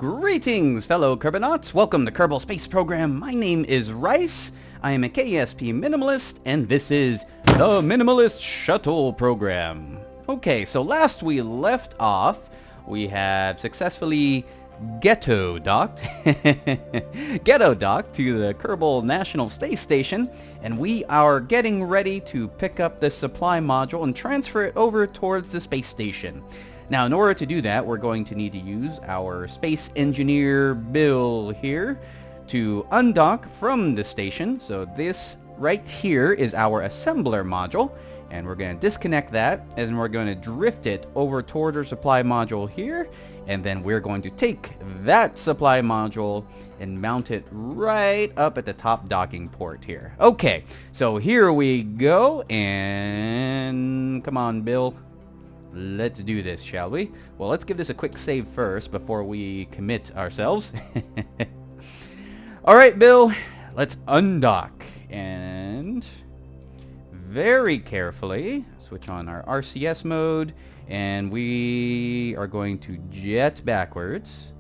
Greetings, fellow Kerbonauts! Welcome to Kerbal Space Program. My name is Rice. I am a KSP Minimalist, and this is the Minimalist Shuttle Program. Okay, so last we left off, we had successfully ghetto-docked to the Kerbal National Space Station, and we are getting ready to pick up this supply module and transfer it over towards the space station. Now, in order to do that, we're going to need to use our space engineer Bill here to undock from the station. So this right here is our assembler module, and we're going to disconnect that, and we're going to drift it over toward our supply module here, and then we're going to take that supply module and mount it right up at the top docking port here. Okay, so here we go, and come on, Bill. Let's do this, shall we? Well, let's give this a quick save first before we commit ourselves. Alright, Bill, let's undock and very carefully switch on our RCS mode, and we are going to jet backwards.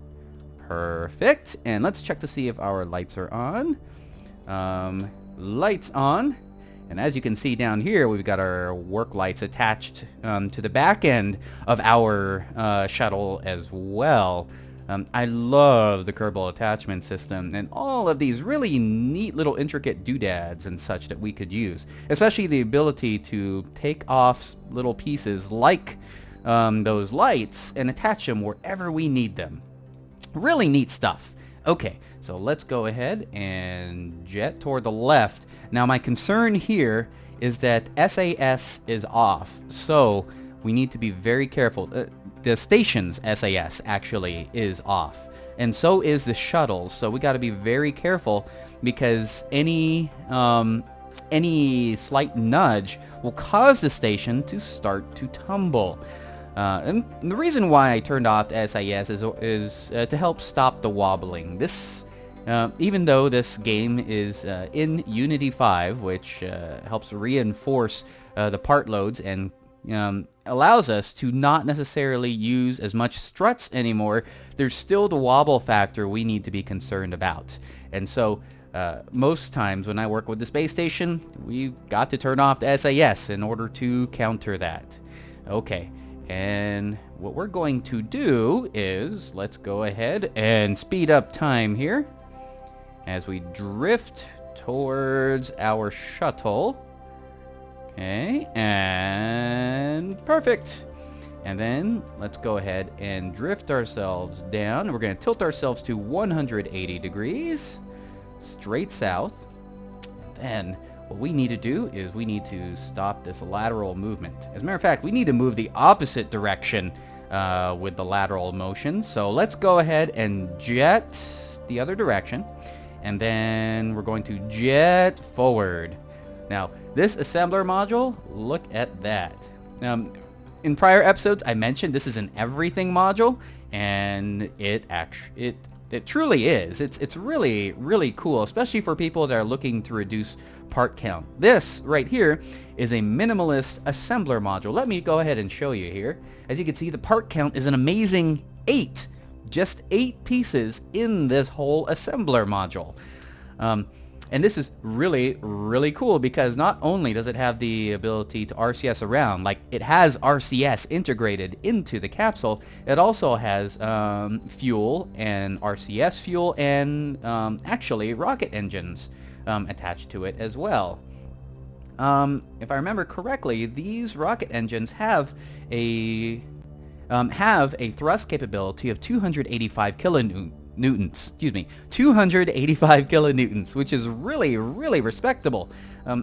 Perfect. And let's check to see if our lights are on. Lights on. And as you can see down here, we've got our work lights attached to the back end of our shuttle as well. I love the Kerbal attachment system and all of these really neat little intricate doodads and such that we could use. Especially the ability to take off little pieces like those lights and attach them wherever we need them. Really neat stuff. Okay, so let's go ahead and jet toward the left. Now my concern here is that SAS is off, so we need to be very careful. The station's SAS actually is off, and so is the shuttle, so we got to be very careful because any slight nudge will cause the station to start to tumble. And the reason why I turned off SAS is to help stop the wobbling. This, even though this game is in Unity 5, which helps reinforce the part loads and allows us to not necessarily use as much struts anymore, there's still the wobble factor we need to be concerned about. And so most times when I work with the space station, we've got to turn off the SAS in order to counter that. Okay. And what we're going to do is, let's go ahead and speed up time here as we drift towards our shuttle. Okay, and perfect. And then let's go ahead and drift ourselves down. We're going to tilt ourselves to 180 degrees, straight south. Then what we need to do is we need to stop this lateral movement. As a matter of fact, we need to move the opposite direction with the lateral motion. So let's go ahead and jet the other direction. And then we're going to jet forward. Now, this assembler module, look at that. In prior episodes, I mentioned this is an everything module, and it truly is. It's really, really cool, especially for people that are looking to reduce part count. This right here is a minimalist assembler module. Let me go ahead and show you here. As you can see, the part count is an amazing 8. Just 8 pieces in this whole assembler module. And this is really, really cool because not only does it have the ability to RCS around, like it has RCS integrated into the capsule, it also has fuel and RCS fuel and actually rocket engines attached to it as well. If I remember correctly, these rocket engines have a thrust capability of 285 kilonewtons. Excuse me, 285 kilonewtons, which is really, really respectable.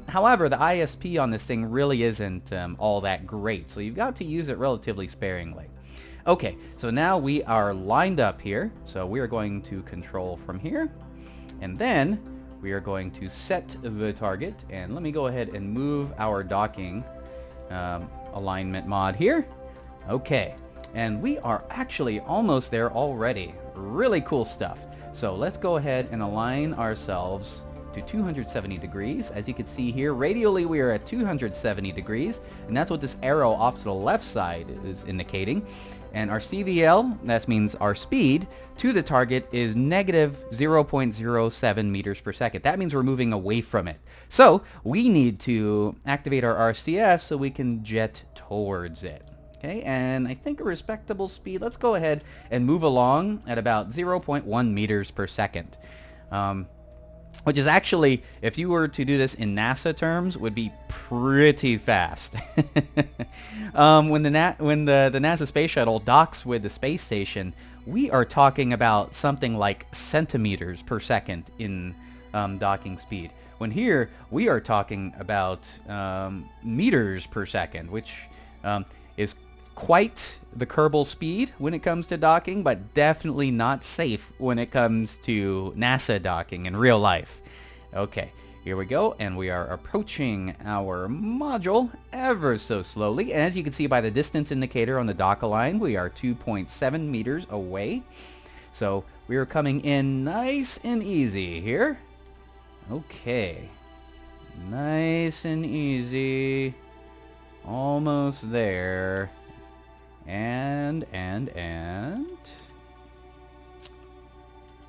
However, the ISP on this thing really isn't all that great, so you've got to use it relatively sparingly. Okay, so now we are lined up here, so we are going to control from here, and then we are going to set the target, and let me go ahead and move our docking alignment mod here. Okay, and we are actually almost there already. Really cool stuff. So let's go ahead and align ourselves to 270 degrees. As you can see here, radially we are at 270 degrees, and that's what this arrow off to the left side is indicating. And our CVL, that means our speed, to the target is negative 0.07 meters per second. That means we're moving away from it. So we need to activate our RCS so we can jet towards it. Okay, and I think a respectable speed, let's go ahead and move along at about 0.1 meters per second. Which is actually, if you were to do this in NASA terms, would be pretty fast. When the NASA Space Shuttle docks with the space station, we are talking about something like centimeters per second in docking speed. When here, we are talking about meters per second, which is quite the Kerbal speed when it comes to docking, but definitely not safe when it comes to NASA docking in real life. Okay, here we go, and we are approaching our module ever so slowly. And as you can see by the distance indicator on the dock line, we are 2.7 meters away. So we are coming in nice and easy here. Okay, nice and easy, almost there. And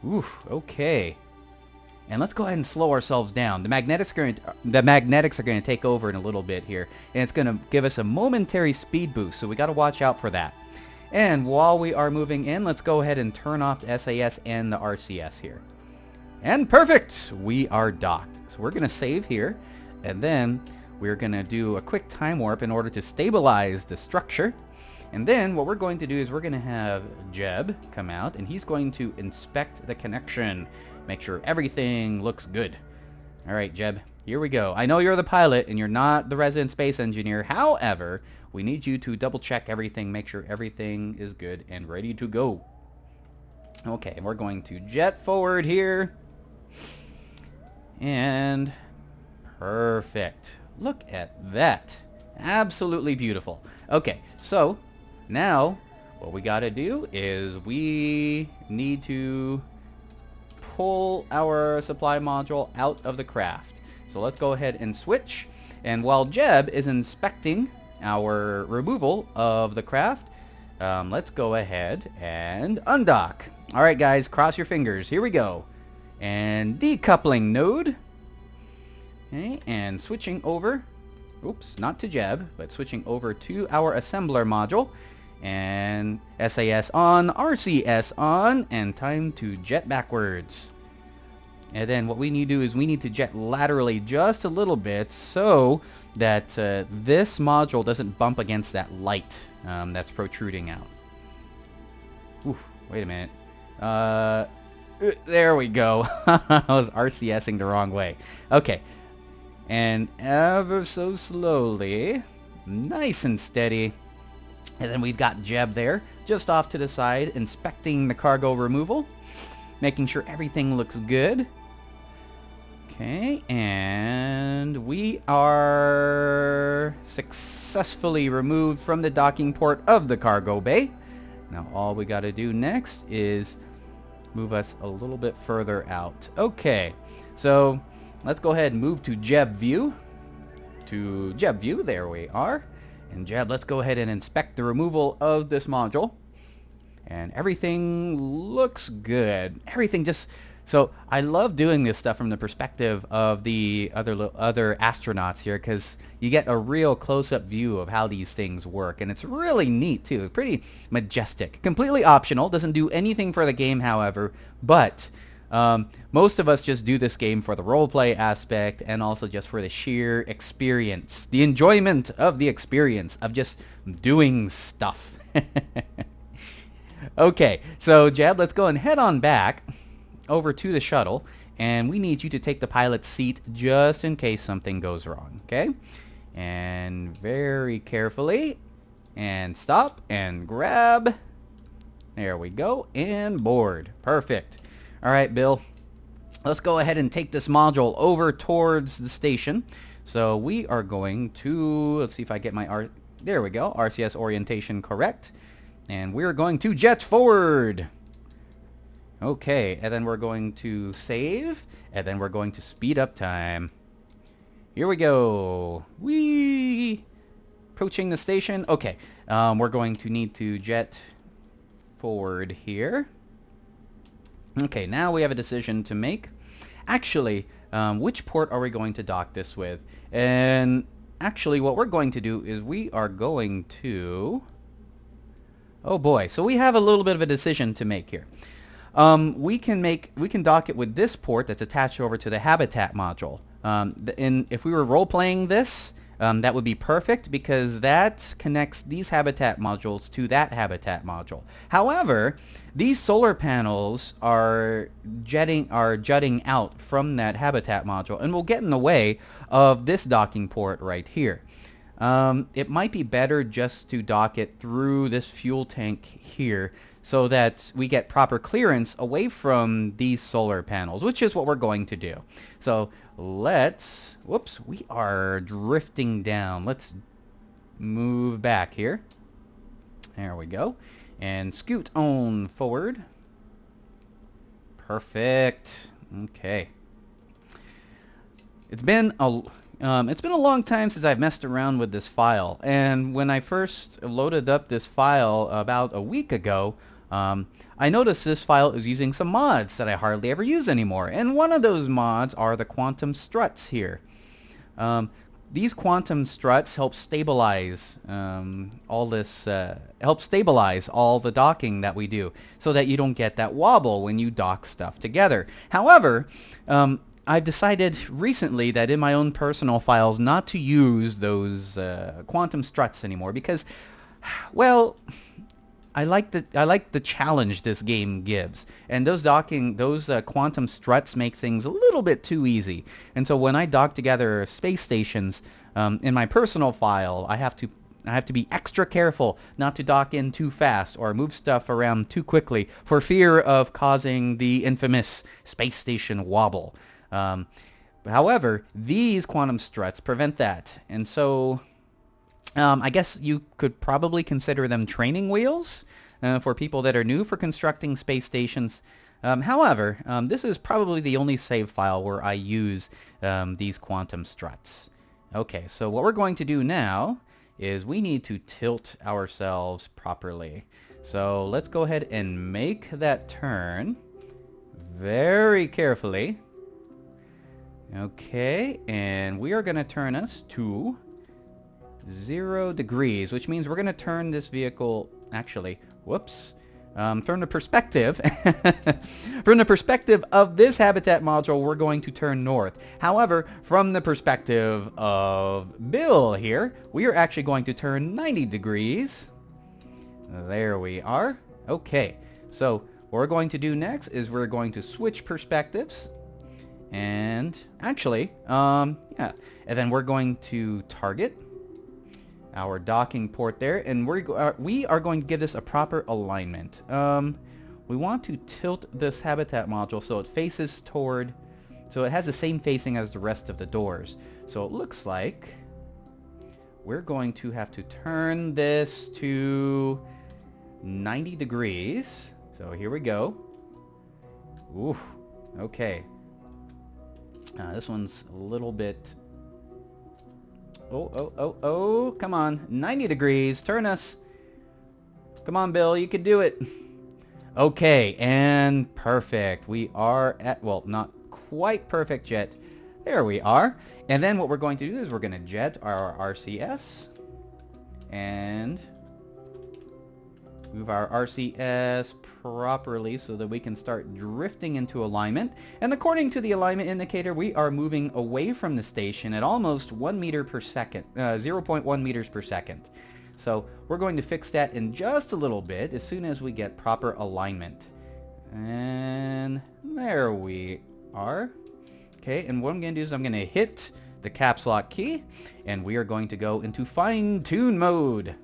oof, okay. And let's go ahead and slow ourselves down. The magnetics are going to take over in a little bit here, and it's going to give us a momentary speed boost, so we got to watch out for that. And while we are moving in, let's go ahead and turn off the SAS and the RCS here. And perfect! We are docked. So we're going to save here, and then we're going to do a quick time warp in order to stabilize the structure. And then what we're going to do is we're going to have Jeb come out, and he's going to inspect the connection, make sure everything looks good. All right, Jeb, here we go. I know you're the pilot and you're not the resident space engineer. However, we need you to double check everything, make sure everything is good and ready to go. Okay, we're going to jet forward here. And perfect. Look at that. Absolutely beautiful. Okay, so now what we got to do is we need to pull our supply module out of the craft. So let's go ahead and switch. And while Jeb is inspecting our removal of the craft, let's go ahead and undock. All right, guys, cross your fingers. Here we go. And decoupling node. Okay, and switching over. Oops, not to Jeb, but switching over to our assembler module. And SAS on, RCS on, and time to jet backwards. And then what we need to do is we need to jet laterally just a little bit so that this module doesn't bump against that light that's protruding out. Oof, wait a minute. There we go. I was RCSing the wrong way. Okay. And ever so slowly, nice and steady. And then we've got Jeb there, just off to the side, inspecting the cargo removal, making sure everything looks good. Okay, and we are successfully removed from the docking port of the cargo bay. Now all we got to do next is move us a little bit further out. Okay, so let's go ahead and move to Jeb view. To Jeb view, there we are. And Jeb, let's go ahead and inspect the removal of this module. And everything looks good. Everything just... So I love doing this stuff from the perspective of the other astronauts here, because you get a real close-up view of how these things work. And it's really neat, too. It's pretty majestic. Completely optional. Doesn't do anything for the game, however. But... most of us just do this game for the roleplay aspect and also just for the sheer experience. The enjoyment of the experience of just doing stuff. Okay, so Jeb, let's go and head on back over to the shuttle. And we need you to take the pilot's seat just in case something goes wrong, okay? And very carefully. And stop and grab. There we go. And board. Perfect. All right, Bill, let's go ahead and take this module over towards the station. So we are going to, let's see if I get my, there we go, RCS orientation correct. And we're going to jet forward. Okay, and then we're going to save, and then we're going to speed up time. Here we go. Whee! Approaching the station. Okay, we're going to need to jet forward here. Okay, now we have a decision to make. Actually, which port are we going to dock this with? And actually, what we're going to do is we are going to... Oh boy, so we have a little bit of a decision to make here. We can dock it with this port that's attached over to the habitat module. If we were role-playing this, that would be perfect because that connects these habitat modules to that habitat module. However, these solar panels are jutting out from that habitat module and will get in the way of this docking port right here. It might be better just to dock it through this fuel tank here so that we get proper clearance away from these solar panels, which is what we're going to do. So let's, whoops, we are drifting down. Let's move back here. There we go. And scoot on forward. Perfect. Okay. It's been a long time since I've messed around with this file, and when I first loaded up this file about a week ago, I noticed this file is using some mods that I hardly ever use anymore, and one of those mods are the quantum struts here. These quantum struts help stabilize all the docking that we do, so that you don't get that wobble when you dock stuff together. However, I've decided recently that in my own personal files not to use those quantum struts anymore because, well, I like the challenge this game gives, and those quantum struts make things a little bit too easy. And so when I dock together space stations in my personal file, I have to be extra careful not to dock in too fast or move stuff around too quickly for fear of causing the infamous space station wobble. However, these quantum struts prevent that, and so I guess you could probably consider them training wheels for people that are new for constructing space stations. However, this is probably the only save file where I use these quantum struts. Okay, so what we're going to do now is we need to tilt ourselves properly. So let's go ahead and make that turn very carefully. Okay, and we are going to turn us to 0 degrees, which means we're going to turn this vehicle, actually, whoops, from the perspective, from the perspective of this habitat module, we're going to turn north. However, from the perspective of Bill here, we are actually going to turn 90 degrees. There we are. Okay, so what we're going to do next is we're going to switch perspectives. And actually, yeah, and then we're going to target our docking port there, and we are going to give this a proper alignment. We want to tilt this habitat module so it faces toward, so it has the same facing as the rest of the doors. So it looks like we're going to have to turn this to 90 degrees. So here we go. Ooh, okay. This one's a little bit... Oh, come on. 90 degrees. Turn us. Come on, Bill. You can do it. Okay, and perfect. We are at, well, not quite perfect yet. There we are. And then what we're going to do is we're going to jet our RCS and move our RCS properly so that we can start drifting into alignment. And according to the alignment indicator, we are moving away from the station at almost 1 meter per second, 0.1 meters per second. So we're going to fix that in just a little bit as soon as we get proper alignment. And there we are. Okay, and what I'm going to do is I'm going to hit the caps lock key, and we are going to go into fine-tune mode.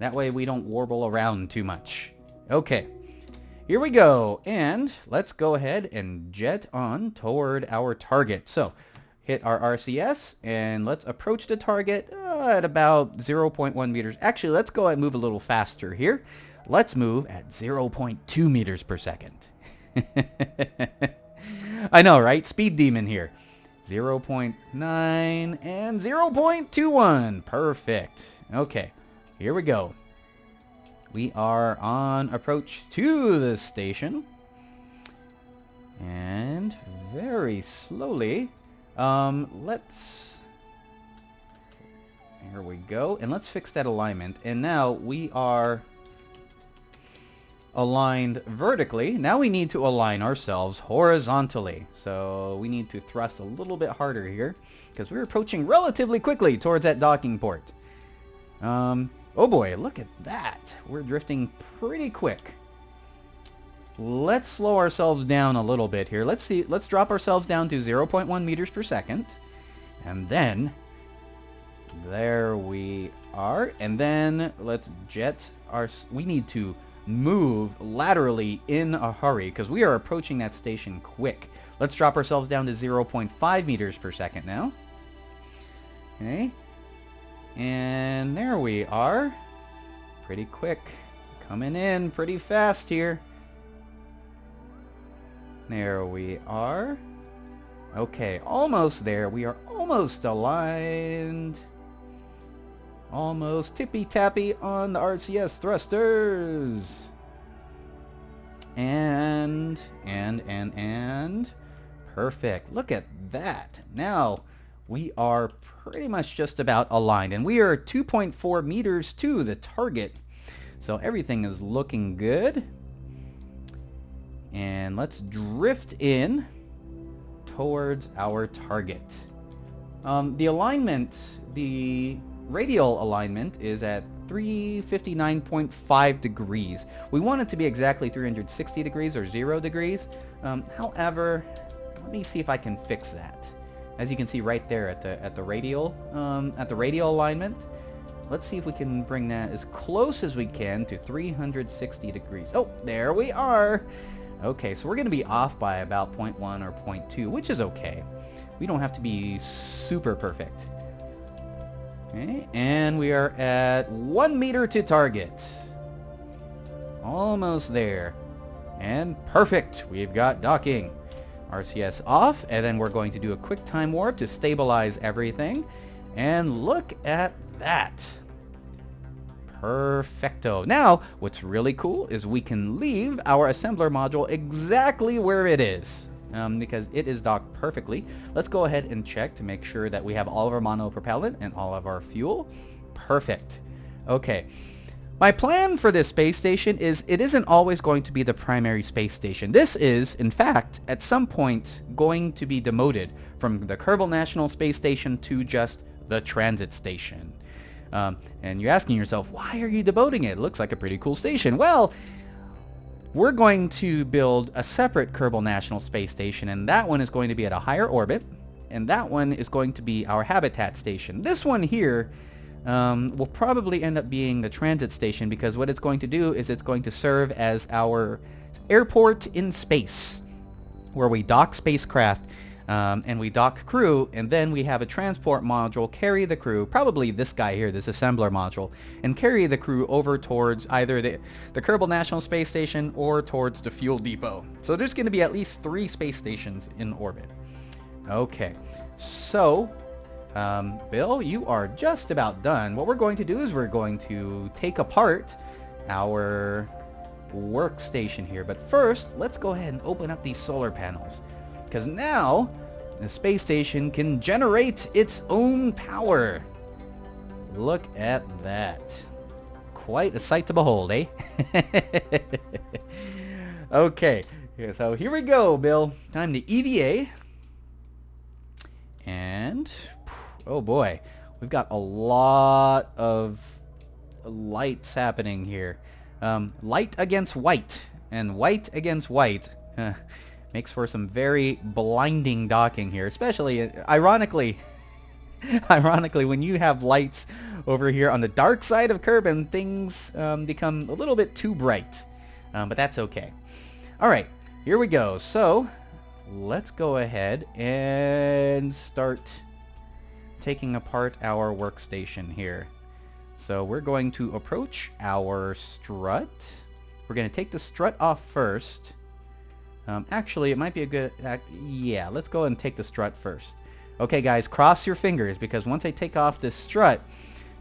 That way we don't warble around too much. Okay, here we go, and let's go ahead and jet on toward our target. So, hit our RCS, and let's approach the target at about 0.1 meters. Actually, let's go ahead and move a little faster here. Let's move at 0.2 meters per second. I know, right? Speed demon here. 0.9 and 0.21. Perfect. Okay, here we go. We are on approach to the station. And very slowly, let's... Here we go. And let's fix that alignment. And now we are aligned vertically. Now we need to align ourselves horizontally. So we need to thrust a little bit harder here because we're approaching relatively quickly towards that docking port. Oh boy, look at that. We're drifting pretty quick. Let's slow ourselves down a little bit here. Let's drop ourselves down to 0.1 meters per second. And then there we are. And then let's jet our... We need to move laterally in a hurry because we are approaching that station quick. Let's drop ourselves down to 0.5 meters per second now. Okay. And there we are. Pretty quick. Coming in pretty fast here. There we are. Okay, almost there. We are almost aligned. Almost tippy-tappy on the RCS thrusters. And. Perfect. Look at that. Now, we are pretty much just about aligned. And we are 2.4 meters to the target. So everything is looking good. And let's drift in towards our target. The alignment, the radial alignment is at 359.5 degrees. We want it to be exactly 360 degrees or 0 degrees. However, let me see if I can fix that. As you can see right there at the radial alignment. Let's see if we can bring that as close as we can to 360 degrees. Oh, there we are. Okay, so we're going to be off by about 0.1 or 0.2, which is okay. We don't have to be super perfect. Okay, and we are at 1 meter to target. Almost there. And perfect. We've got docking. RCS off, and then we're going to do a quick time warp to stabilize everything. And look at that. Perfecto. Now, what's really cool is we can leave our assembler module exactly where it is. Because it is docked perfectly. Let's go ahead and check to make sure that we have all of our monopropellant and all of our fuel. Perfect. Okay. My plan for this space station is it isn't always going to be the primary space station. This is, in fact, at some point going to be demoted from the Kerbal National Space Station to just the transit station. And you're asking yourself, why are you demoting it? It looks like a pretty cool station. Well, we're going to build a separate Kerbal National Space Station, and that one is going to be at a higher orbit, and that one is going to be our habitat station. This one here will probably end up being the transit station because what it's going to do is it's going to serve as our airport in space, where we dock spacecraft and we dock crew, and then we have a transport module carry the crew, probably this guy here, this assembler module, and carry the crew over towards either the Kerbal National Space Station or towards the fuel depot. So there's going to be at least 3 space stations in orbit. Okay, so Bill, you are just about done. What we're going to do is we're going to take apart our workstation here, but first let's go ahead and open up these solar panels. Because now, the space station can generate its own power. Look at that. Quite a sight to behold, eh? Okay, so here we go, Bill. Time to EVA. And, oh boy, we've got a lot of lights happening here. Light against white, and white against white. Makes for some very blinding docking here, especially, ironically, when you have lights over here on the dark side of Kerbin, things become a little bit too bright, but that's okay. All right, here we go. So let's go ahead and start taking apart our workstation here. So we're going to approach our strut. We're going to take the strut off first. Actually, it might be a good... yeah, let's go and take the strut first. Okay, guys, cross your fingers, because once I take off this strut,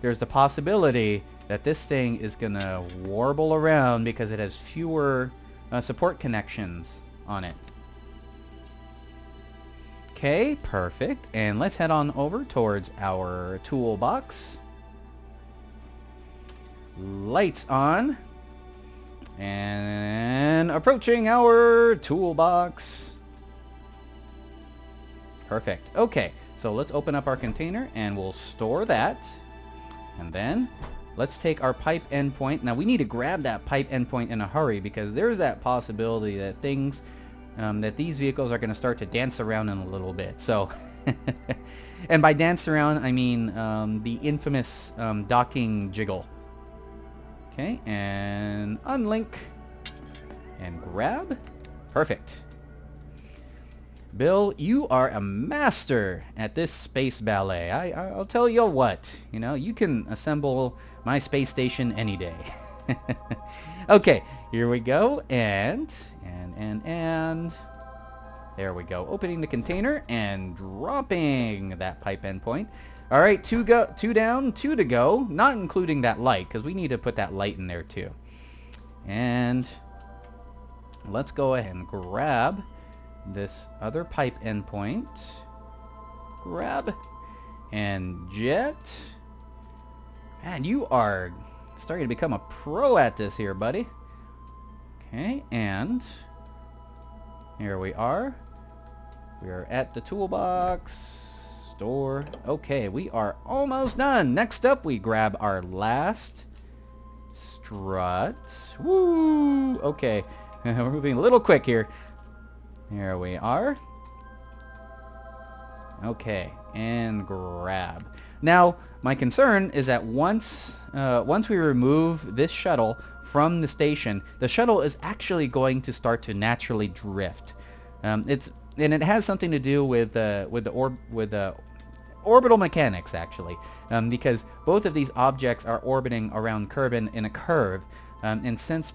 there's the possibility that this thing is going to warble around because it has fewer support connections on it. Okay, perfect. And let's head on over towards our toolbox. Lights on. And approaching our toolbox. Perfect. Okay, so let's open up our container and we'll store that. And then let's take our pipe endpoint. Now we need to grab that pipe endpoint in a hurry because there's that possibility that that these vehicles are going to start to dance around in a little bit. So, and by dance around, I mean the infamous docking jiggle. Okay, and unlink and grab. Perfect. Bill, you are a master at this space ballet. I'll tell you what, you know, you can assemble my space station any day. Okay, here we go, and there we go. Opening the container and dropping that pipe endpoint. All right, two down, 2 to go, not including that light, because we need to put that light in there too. And let's go ahead and grab this other pipe endpoint. Grab and jet. Man, you are starting to become a pro at this here, buddy. Okay, and here we are. We are at the toolbox. Store. Okay, we are almost done. Next up, we grab our last strut. Woo! Okay, we're moving a little quick here. Here we are. Okay, and grab. Now, my concern is that once we remove this shuttle from the station, the shuttle is actually going to start to naturally drift. And it has something to do with the orbital mechanics, actually, because both of these objects are orbiting around Kerbin in a curve, and since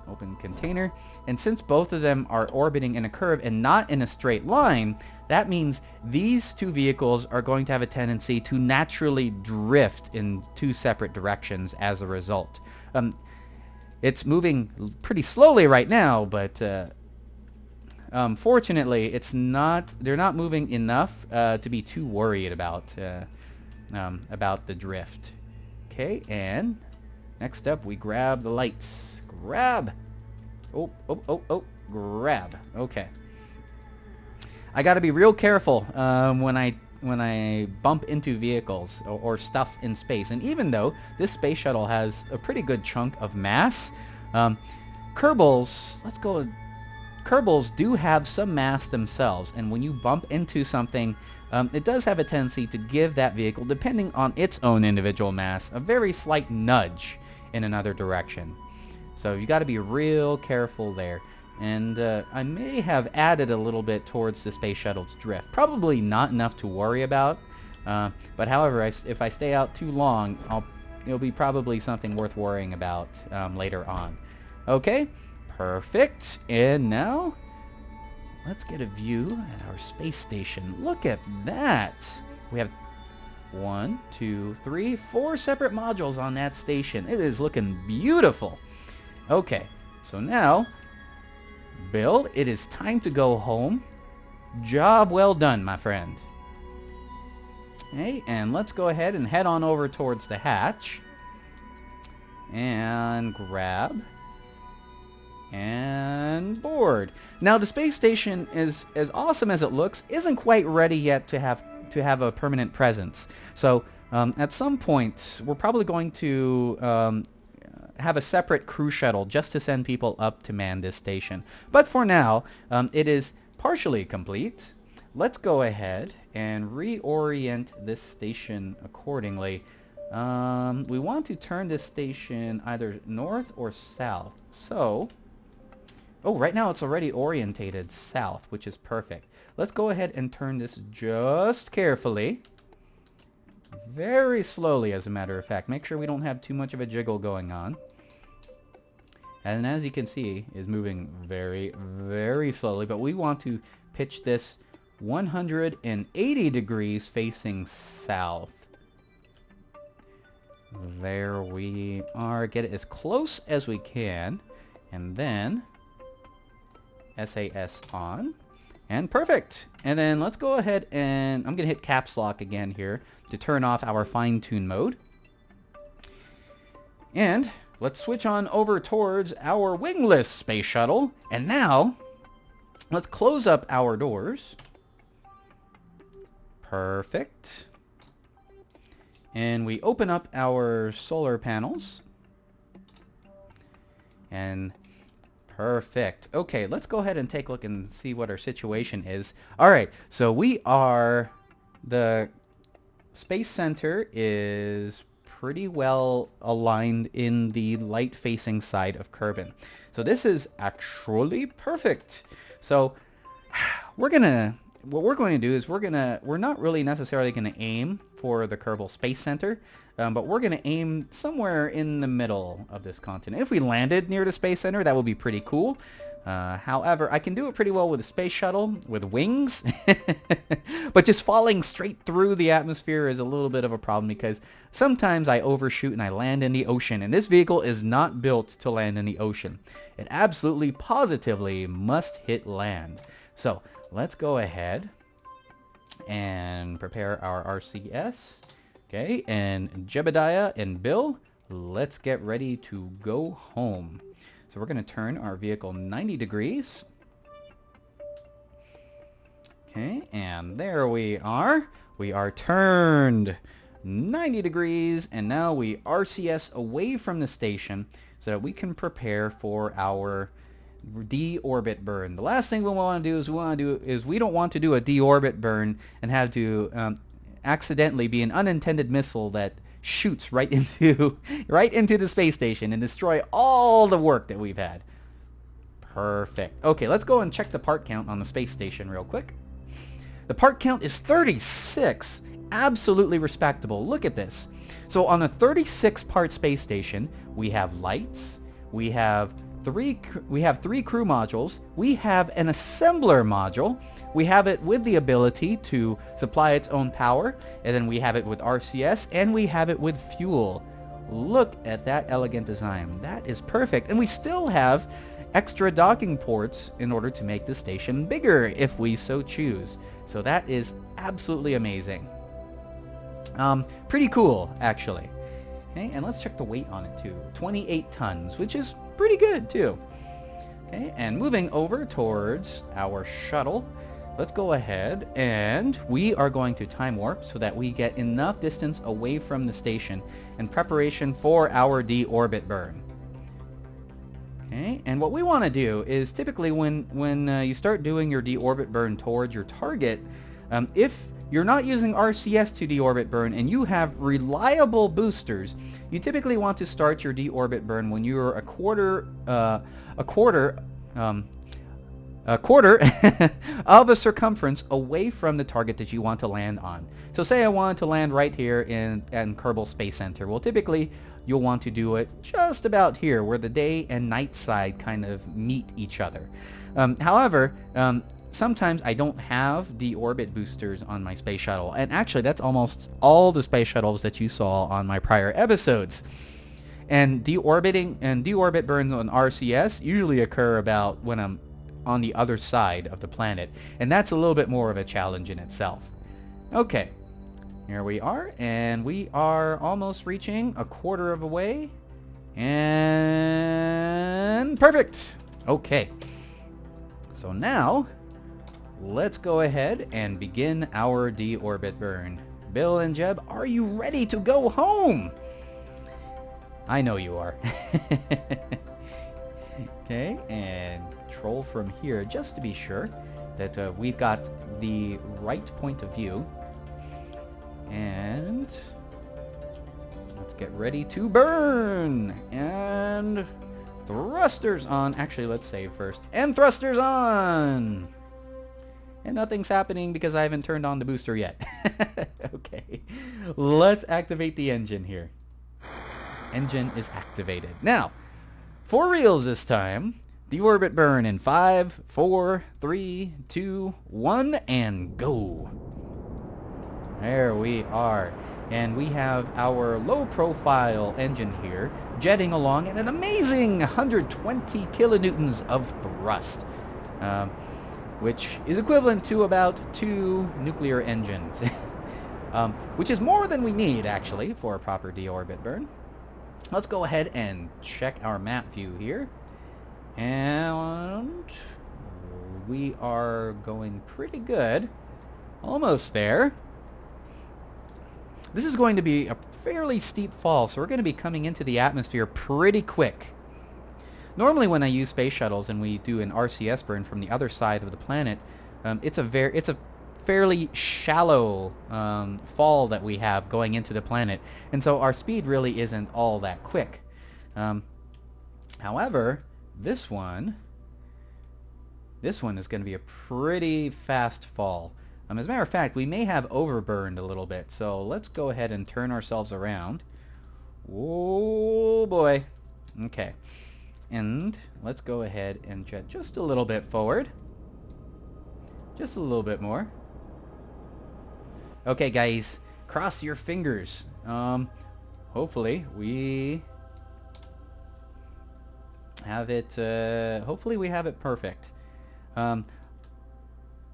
open container, and since both of them are orbiting in a curve and not in a straight line, that means these two vehicles are going to have a tendency to naturally drift in two separate directions as a result. It's moving pretty slowly right now, but fortunately, they're not moving enough to be too worried about the drift. Okay, and next up, we grab the lights. Grab. Oh, grab. Okay. I got to be real careful when I bump into vehicles or stuff in space. And even though this space shuttle has a pretty good chunk of mass, Kerbals, Kerbals do have some mass themselves, and when you bump into something, it does have a tendency to give that vehicle, depending on its own individual mass, a very slight nudge in another direction. So you got to be real careful there. And I may have added a little bit towards the space shuttle's drift. Probably not enough to worry about, but however, if I stay out too long, it'll be probably something worth worrying about later on. Okay, perfect. And now, let's get a view at our space station. Look at that. We have 1, 2, 3, 4 separate modules on that station. It is looking beautiful. Okay, so now, Bill, it is time to go home. Job well done, my friend. Okay, and let's go ahead and head on over towards the hatch. And grab. And board. Now, the space station is as awesome as it looks, isn't quite ready yet to have a permanent presence. So, at some point, we're probably going to have a separate crew shuttle just to send people up to man this station. But for now, it is partially complete. Let's go ahead and reorient this station accordingly. We want to turn this station either north or south. So, oh, right now it's already orientated south, which is perfect. Let's go ahead and turn this just carefully. Very slowly, as a matter of fact. Make sure we don't have too much of a jiggle going on. and as you can see, is moving very, very slowly. But we want to pitch this 180 degrees facing south. There we are. Get it as close as we can. And then SAS on. And perfect. And then let's go ahead and I'm going to hit caps lock again here to turn off our fine-tune mode. And let's switch on over towards our wingless space shuttle. And now let's close up our doors. Perfect. And we open up our solar panels. And perfect. Okay, let's go ahead and take a look and see what our situation is. Alright, so we are... The Space Center is pretty well aligned in the light-facing side of Kerbin. So this is actually perfect. So what we're going to do is we're not really necessarily going to aim for the Kerbal Space Center, but we're going to aim somewhere in the middle of this continent. If we landed near the Space Center, that would be pretty cool. However, I can do it pretty well with a space shuttle with wings, but just falling straight through the atmosphere is a little bit of a problem because sometimes I overshoot and I land in the ocean, and this vehicle is not built to land in the ocean. It absolutely positively must hit land. So let's go ahead and prepare our RCS. Okay, and Jebediah and Bill, let's get ready to go home. So we're going to turn our vehicle 90 degrees. Okay, and there we are. We are turned 90 degrees, and now we RCS away from the station so that we can prepare for our deorbit burn. The last thing we want to do is we don't want to do a deorbit burn and have to accidentally be an unintended missile that shoots right into the space station and destroy all the work that we've had. Perfect. Okay, let's go and check the part count on the space station real quick. The part count is 36. Absolutely respectable. Look at this. So on a 36 part space station, we have lights, we have three crew modules, we have an assembler module, we have it with the ability to supply its own power, and then we have it with RCS, and we have it with fuel. Look at that elegant design. That is perfect. And we still have extra docking ports in order to make the station bigger if we so choose. So that is absolutely amazing. Pretty cool, actually. Okay, and let's check the weight on it too. 28 tons, which is pretty good too. Okay, and moving over towards our shuttle, let's go ahead and we are going to time warp so that we get enough distance away from the station in preparation for our deorbit burn. Okay, and what we want to do is typically when you start doing your deorbit burn towards your target, if you're not using RCS to deorbit burn and you have reliable boosters, you typically want to start your deorbit burn when you're a quarter of a circumference away from the target that you want to land on. So say I wanted to land right here in Kerbal Space Center. Well, typically you'll want to do it just about here where the day and night side kind of meet each other. However, sometimes I don't have deorbit boosters on my space shuttle, and actually that's almost all the space shuttles that you saw on my prior episodes. And deorbit burns on RCS usually occur about when I'm on the other side of the planet, and that's a little bit more of a challenge in itself. Okay, here we are, and we are almost reaching a quarter of a way, and perfect. Okay, so now let's go ahead and begin our deorbit burn. Bill and Jeb, are you ready to go home? I know you are. Okay, and control from here just to be sure that we've got the right point of view. And let's get ready to burn. And thrusters on. Actually, let's save first. And thrusters on. And nothing's happening because I haven't turned on the booster yet. Okay, let's activate the engine here. Engine is activated. Now, For reals this time. Deorbit burn in 5, 4, 3, 2, 1, and go. There we are. And we have our low-profile engine here jetting along at an amazing 120 kilonewtons of thrust, which is equivalent to about 2 nuclear engines, which is more than we need, actually, for a proper deorbit burn. Let's go ahead and check our map view here. And we are going pretty good. Almost there. This is going to be a fairly steep fall, so we're going to be coming into the atmosphere pretty quick. Normally when I use space shuttles and we do an RCS burn from the other side of the planet, it's a fairly shallow fall that we have going into the planet, and so our speed really isn't all that quick. However, this one is going to be a pretty fast fall. As a matter of fact, we may have overburned a little bit, so let's go ahead and turn ourselves around. Oh boy. Okay. And let's go ahead and jet just a little bit forward. Just a little bit more. Okay, guys, cross your fingers. Hopefully we have it, hopefully we have it perfect.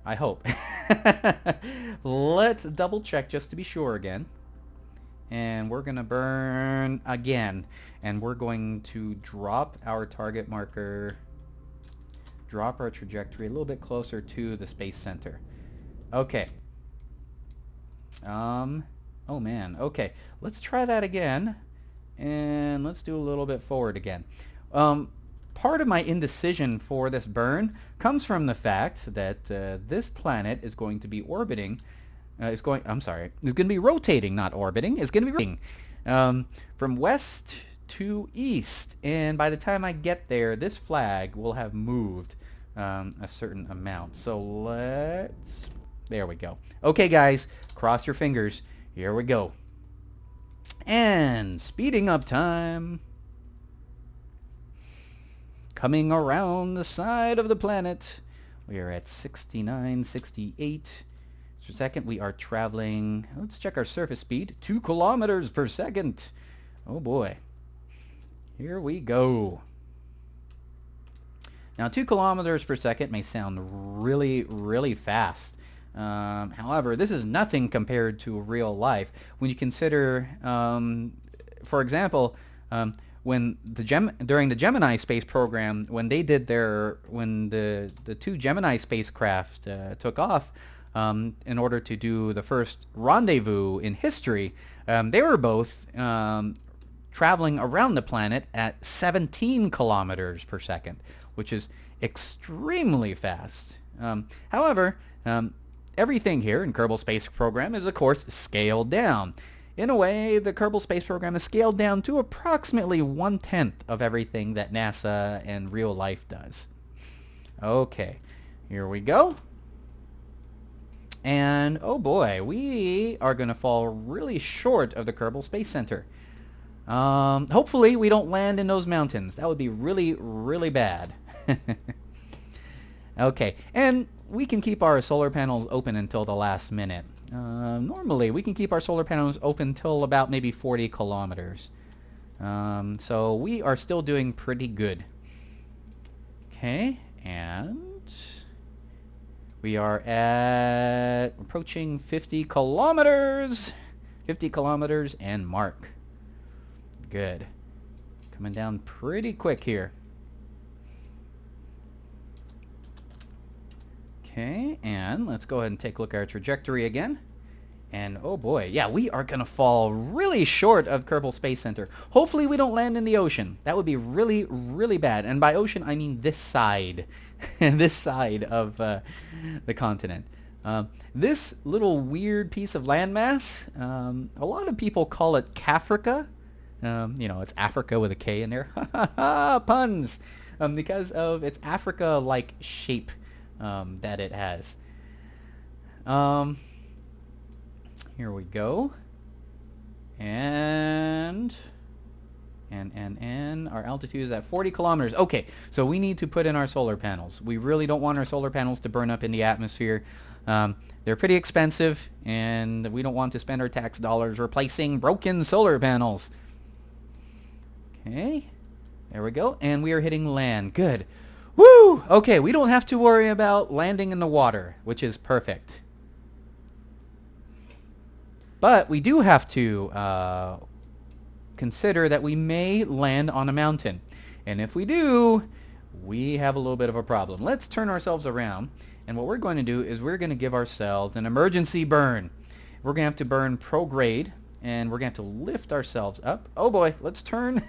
I hope. Let's double check just to be sure again. And we're gonna burn again. And we're going to drop our target marker, drop our trajectory a little bit closer to the space center. Okay. Oh man, okay. Let's try that again. And let's do a little bit forward again. Part of my indecision for this burn comes from the fact that this planet is going to be orbiting, is going to be rotating, not orbiting. It's going to be rotating from west to east, and by the time I get there, this flag will have moved a certain amount. So there we go. Okay, guys, cross your fingers. Here we go. And speeding up time. Coming around the side of the planet. We are at 69, 68 per second. We are traveling, let's check our surface speed, 2 kilometers per second. Oh boy. Here we go. Now 2 kilometers per second may sound really, really fast. However, this is nothing compared to real life. When you consider, for example, when during the Gemini space program, when they did when the 2 Gemini spacecraft took off in order to do the first rendezvous in history, they were both traveling around the planet at 17 kilometers per second, which is extremely fast. However, everything here in Kerbal Space Program is, of course, scaled down. In a way, the Kerbal Space Program is scaled down to approximately 1/10 of everything that NASA and real life does. Okay, here we go. And oh boy, we are going to fall really short of the Kerbal Space Center. Hopefully we don't land in those mountains. That would be really, really bad. Okay, and we can keep our solar panels open until the last minute. Normally, we can keep our solar panels open till about maybe 40 kilometers. So we are still doing pretty good. Okay, and we are at approaching 50 kilometers. 50 kilometers and mark. Good. Coming down pretty quick here. Okay, and let's go ahead and take a look at our trajectory again. And oh boy, yeah, we are going to fall really short of Kerbal Space Center. Hopefully we don't land in the ocean. That would be really, really bad. And by ocean, I mean this side. This side of the continent. This little weird piece of landmass, a lot of people call it Kafrika. You know, it's Africa with a K in there. Puns! Because of its Africa-like shape that it has. Here we go. And And our altitude is at 40 kilometers. Okay, so we need to put in our solar panels. We really don't want our solar panels to burn up in the atmosphere. They're pretty expensive, and we don't want to spend our tax dollars replacing broken solar panels. Okay, there we go. And we are hitting land. Good. Woo! Okay, we don't have to worry about landing in the water, which is perfect. But we do have to consider that we may land on a mountain. And if we do, we have a little bit of a problem. Let's turn ourselves around. And what we're going to do is we're going to give ourselves an emergency burn. We're going to have to burn prograde. And we're going to have to lift ourselves up. Oh boy, let's turn.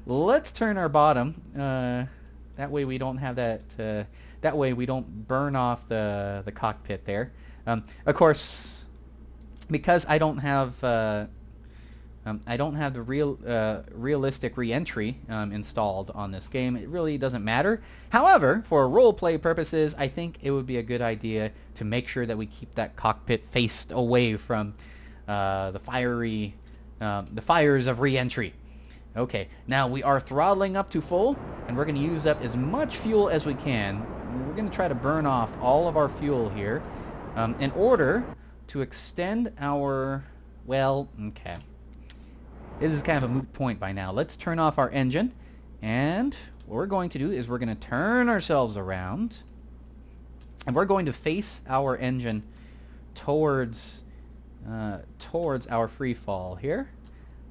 Let's turn our bottom. That way we don't have that. That way we don't burn off the cockpit there. Of course, because I don't have the realistic re-entry installed on this game, it really doesn't matter. However, for role-play purposes, I think it would be a good idea to make sure that we keep that cockpit faced away from the fires of re-entry. Okay, now we are throttling up to full, and we're going to use up as much fuel as we can. We're going to try to burn off all of our fuel here in order to extend our... Well, okay. This is kind of a moot point by now. Let's turn off our engine, and what we're going to do is we're going to turn ourselves around, and we're going to face our engine towards our free fall here.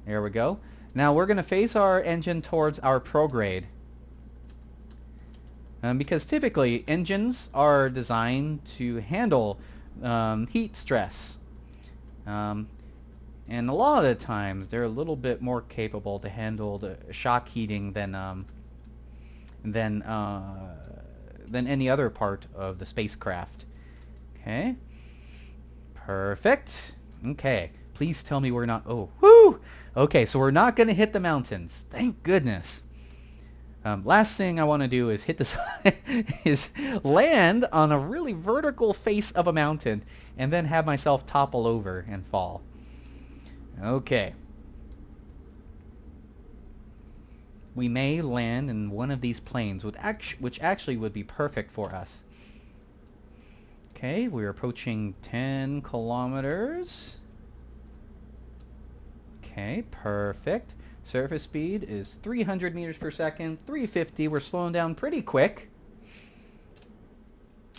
There we go. Now we're going to face our engine towards our prograde, because typically engines are designed to handle heat stress. And a lot of the times they're a little bit more capable to handle the shock heating than any other part of the spacecraft. Okay. Perfect. Okay. Please tell me we're not... Oh, whoo! Okay, so we're not going to hit the mountains. Thank goodness. Last thing I want to do is hit the side, is land on a really vertical face of a mountain and then have myself topple over and fall. Okay. We may land in one of these planes, which actually would be perfect for us. Okay, we're approaching 10 kilometers. Okay, perfect. Surface speed is 300 meters per second, 350. We're slowing down pretty quick.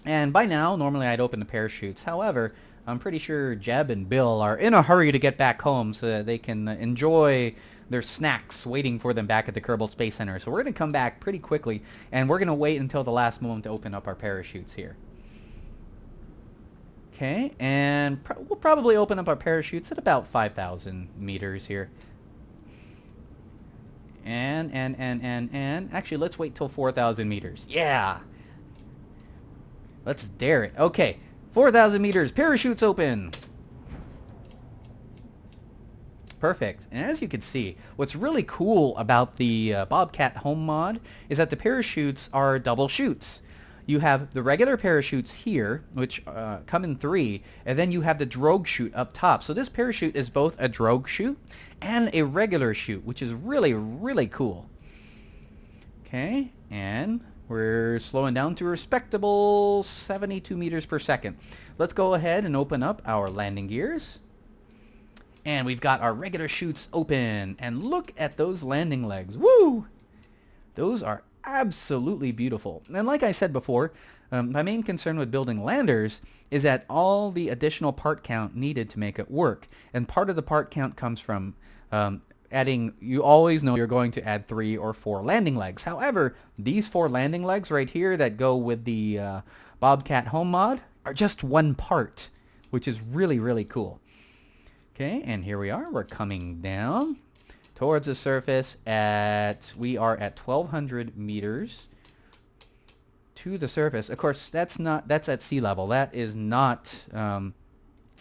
And by now, normally I'd open the parachutes. However, I'm pretty sure Jeb and Bill are in a hurry to get back home so that they can enjoy their snacks waiting for them back at the Kerbal Space Center. So we're going to come back pretty quickly, and we're going to wait until the last moment to open up our parachutes here. Okay, and we'll probably open up our parachutes at about 5,000 meters here. And actually, let's wait till 4,000 meters. Yeah! Let's dare it. Okay, 4,000 meters, parachutes open! Perfect. And as you can see, what's really cool about the Bobcat Home mod is that the parachutes are double chutes. You have the regular parachutes here, which come in 3, and then you have the drogue chute up top. So this parachute is both a drogue chute and a regular chute, which is really, really cool. Okay, and we're slowing down to a respectable 72 meters per second. Let's go ahead and open up our landing gears. And we've got our regular chutes open. And look at those landing legs. Woo! Those are absolutely beautiful. And like I said before, my main concern with building landers is that all the additional part count needed to make it work. And part of the part count comes from adding, you always know you're going to add 3 or 4 landing legs. However, these 4 landing legs right here that go with the Bobcat Home mod are just one part, which is really, really cool. Okay, and here we are. We're coming down towards the surface we are at 1,200 meters to the surface. Of course, that's at sea level. That is not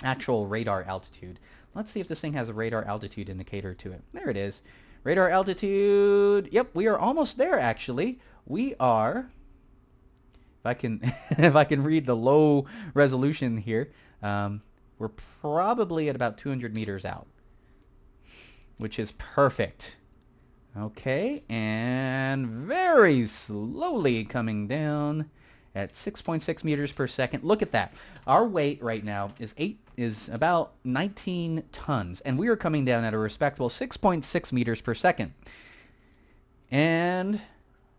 actual radar altitude. Let's see if this thing has a radar altitude indicator to it. There it is. Radar altitude. Yep, we are almost there actually. We are, if I can if I can read the low resolution here, we're probably at about 200 meters out. which is perfect. Okay, and very slowly coming down at 6.6 meters per second. Look at that. Our weight right now is about 19 tons, and we are coming down at a respectable 6.6 meters per second. And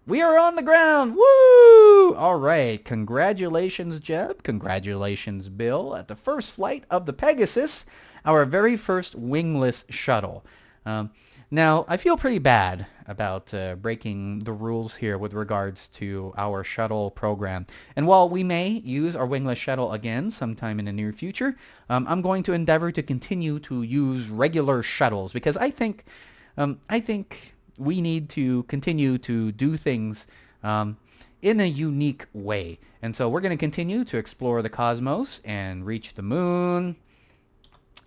we are on the ground. Woo! All right. Congratulations, Jeb. Congratulations, Bill, at the first flight of the Pegasus, our very first wingless shuttle. Now, I feel pretty bad about breaking the rules here with regards to our shuttle program. And while we may use our wingless shuttle again sometime in the near future, I'm going to endeavor to continue to use regular shuttles because I think we need to continue to do things in a unique way. And so we're going to continue to explore the cosmos and reach the moon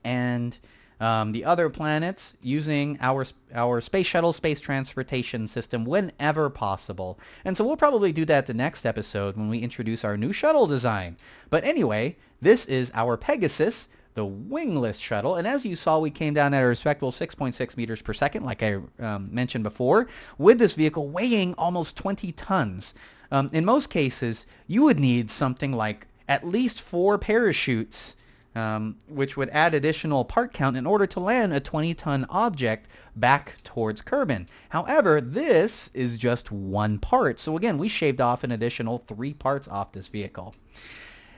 and the other planets using our space shuttle space transportation system whenever possible. And so we'll probably do that the next episode when we introduce our new shuttle design. But anyway, this is our Pegasus, the wingless shuttle, and as you saw, we came down at a respectable 6.6 meters per second, like I mentioned before, with this vehicle weighing almost 20 tons. In most cases, you would need something like at least 4 parachutes, which would add additional part count in order to land a 20-ton object back towards Kerbin. However, this is just 1 part, so again, we shaved off an additional 3 parts off this vehicle.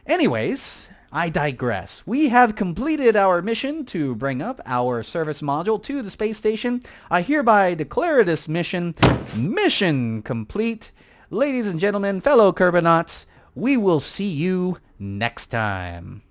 Anyways, I digress. We have completed our mission to bring up our service module to the space station. I hereby declare this mission complete. Ladies and gentlemen, fellow Kerbonauts, we will see you next time.